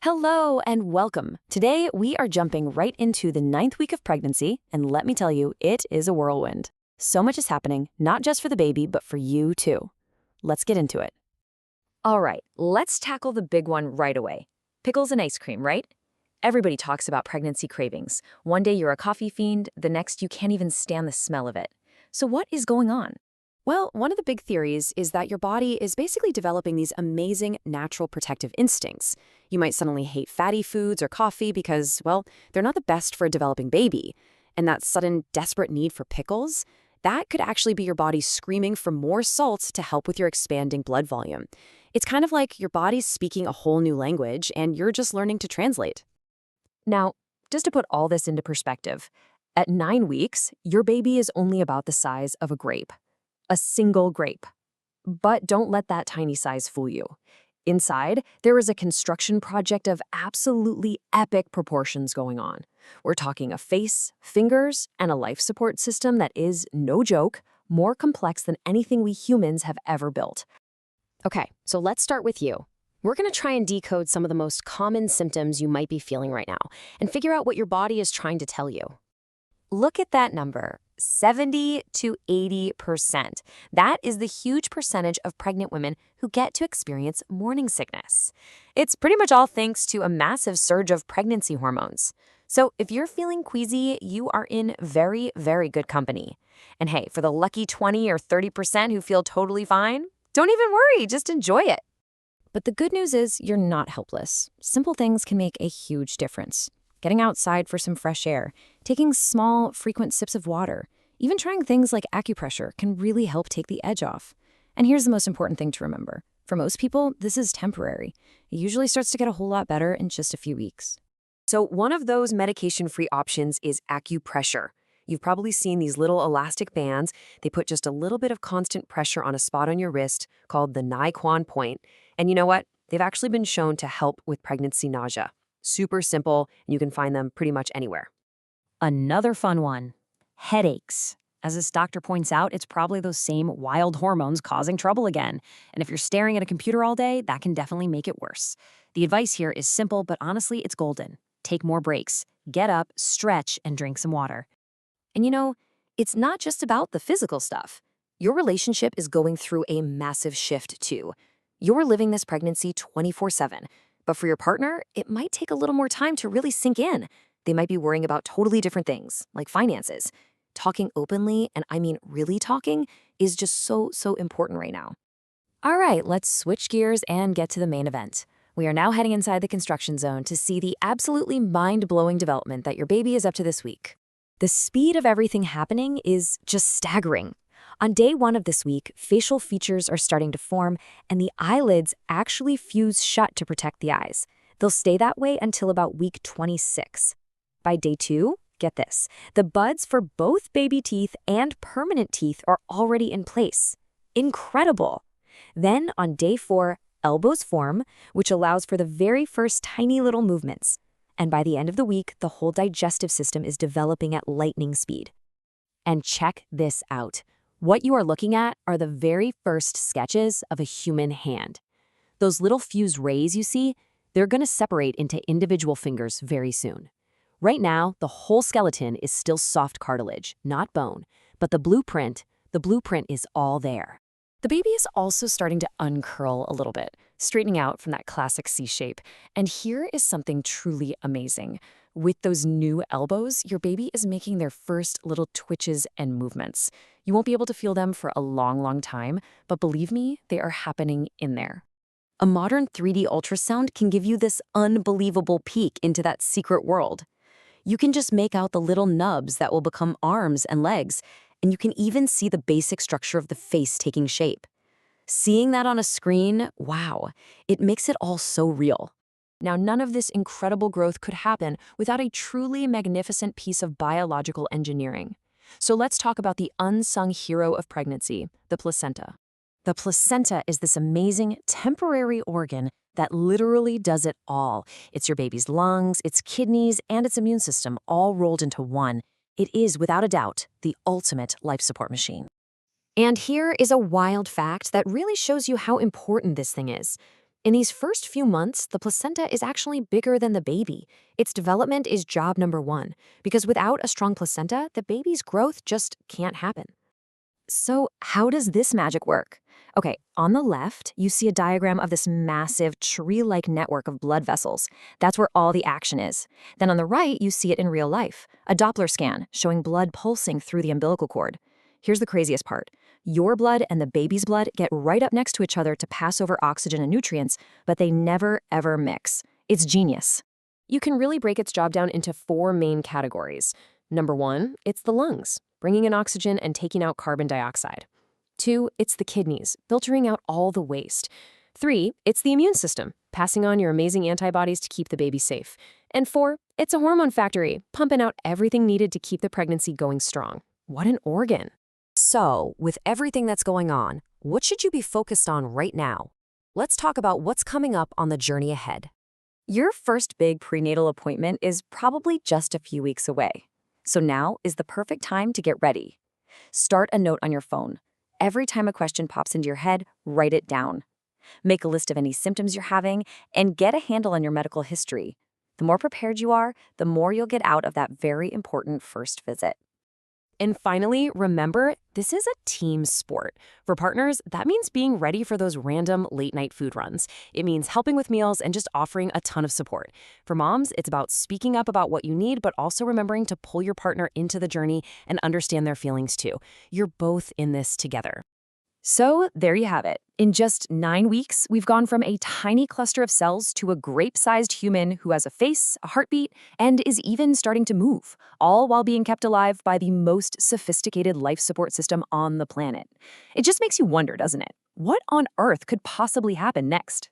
Hello and welcome. Today, we are jumping right into the ninth week of pregnancy, and let me tell you, it is a whirlwind. So much is happening, not just for the baby, but for you too. Let's get into it. All right, let's tackle the big one right away. Pickles and ice cream, right? Everybody talks about pregnancy cravings. One day you're a coffee fiend, the next you can't even stand the smell of it. So what is going on? Well, one of the big theories is that your body is basically developing these amazing natural protective instincts. You might suddenly hate fatty foods or coffee because, well, they're not the best for a developing baby. And that sudden, desperate need for pickles, that could actually be your body screaming for more salts to help with your expanding blood volume. It's kind of like your body's speaking a whole new language and you're just learning to translate. Now, just to put all this into perspective, at 9 weeks, your baby is only about the size of a grape. A single grape. But don't let that tiny size fool you. Inside, there is a construction project of absolutely epic proportions going on. We're talking a face, fingers, and a life support system that is, no joke, more complex than anything we humans have ever built. Okay, so let's start with you. We're going to try and decode some of the most common symptoms you might be feeling right now and figure out what your body is trying to tell you. Look at that number, 70 to 80%. That is the huge percentage of pregnant women who get to experience morning sickness. It's pretty much all thanks to a massive surge of pregnancy hormones. So if you're feeling queasy, you are in very, very good company. And hey, for the lucky 20 or 30% who feel totally fine, don't even worry, just enjoy it. But the good news is you're not helpless. Simple things can make a huge difference. Getting outside for some fresh air, taking small, frequent sips of water, even trying things like acupressure can really help take the edge off. And here's the most important thing to remember. For most people, this is temporary. It usually starts to get a whole lot better in just a few weeks. So one of those medication-free options is acupressure. You've probably seen these little elastic bands. They put just a little bit of constant pressure on a spot on your wrist called the Niquan point. And you know what? They've actually been shown to help with pregnancy nausea. Super simple, and you can find them pretty much anywhere. Another fun one, headaches. As this doctor points out, it's probably those same wild hormones causing trouble again. And if you're staring at a computer all day, that can definitely make it worse. The advice here is simple, but honestly, it's golden. Take more breaks. Get up, stretch, and drink some water. And you know, it's not just about the physical stuff. Your relationship is going through a massive shift too. You're living this pregnancy 24/7. But for your partner, it might take a little more time to really sink in. They might be worrying about totally different things, like finances. Talking openly, and I mean really talking, is just so important right now. All right, let's switch gears and get to the main event. We are now heading inside the construction zone to see the absolutely mind-blowing development that your baby is up to this week. The speed of everything happening is just staggering. On day 1 of this week, facial features are starting to form, and the eyelids actually fuse shut to protect the eyes. They'll stay that way until about week 26. By day 2, get this, the buds for both baby teeth and permanent teeth are already in place. Incredible! Then on day 4, elbows form, which allows for the very first tiny little movements. And by the end of the week, the whole digestive system is developing at lightning speed. And check this out. What you are looking at are the very first sketches of a human hand. Those little fused rays you see, they're going to separate into individual fingers very soon. Right now, the whole skeleton is still soft cartilage, not bone, but the blueprint is all there. The baby is also starting to uncurl a little bit, straightening out from that classic C shape. And here is something truly amazing. With those new elbows, your baby is making their first little twitches and movements. You won't be able to feel them for a long time, but believe me, they are happening in there. A modern 3D ultrasound can give you this unbelievable peek into that secret world. You can just make out the little nubs that will become arms and legs, and you can even see the basic structure of the face taking shape. Seeing that on a screen, wow, it makes it all so real. Now, none of this incredible growth could happen without a truly magnificent piece of biological engineering. So let's talk about the unsung hero of pregnancy, the placenta. The placenta is this amazing temporary organ that literally does it all. It's your baby's lungs, its kidneys, and its immune system all rolled into one. It is, without a doubt, the ultimate life support machine. And here is a wild fact that really shows you how important this thing is. In these first few months, the placenta is actually bigger than the baby. Its development is job number one, because without a strong placenta, the baby's growth just can't happen. So, how does this magic work? Okay, on the left, you see a diagram of this massive tree-like network of blood vessels. That's where all the action is. Then on the right, you see it in real life, a Doppler scan showing blood pulsing through the umbilical cord. Here's the craziest part. Your blood and the baby's blood get right up next to each other to pass over oxygen and nutrients, but they never, ever mix. It's genius. You can really break its job down into four main categories. Number one, it's the lungs, bringing in oxygen and taking out carbon dioxide. Two, it's the kidneys, filtering out all the waste. Three, it's the immune system, passing on your amazing antibodies to keep the baby safe. And four, it's a hormone factory, pumping out everything needed to keep the pregnancy going strong. What an organ. So, with everything that's going on, what should you be focused on right now? Let's talk about what's coming up on the journey ahead. Your first big prenatal appointment is probably just a few weeks away. So now is the perfect time to get ready. Start a note on your phone. Every time a question pops into your head, write it down. Make a list of any symptoms you're having and get a handle on your medical history. The more prepared you are, the more you'll get out of that very important first visit. And finally, remember, this is a team sport. For partners, that means being ready for those random late-night food runs. It means helping with meals and just offering a ton of support. For moms, it's about speaking up about what you need, but also remembering to pull your partner into the journey and understand their feelings too. You're both in this together. So there you have it. In just 9 weeks, we've gone from a tiny cluster of cells to a grape-sized human who has a face, a heartbeat, and is even starting to move, all while being kept alive by the most sophisticated life support system on the planet. It just makes you wonder, doesn't it? What on earth could possibly happen next?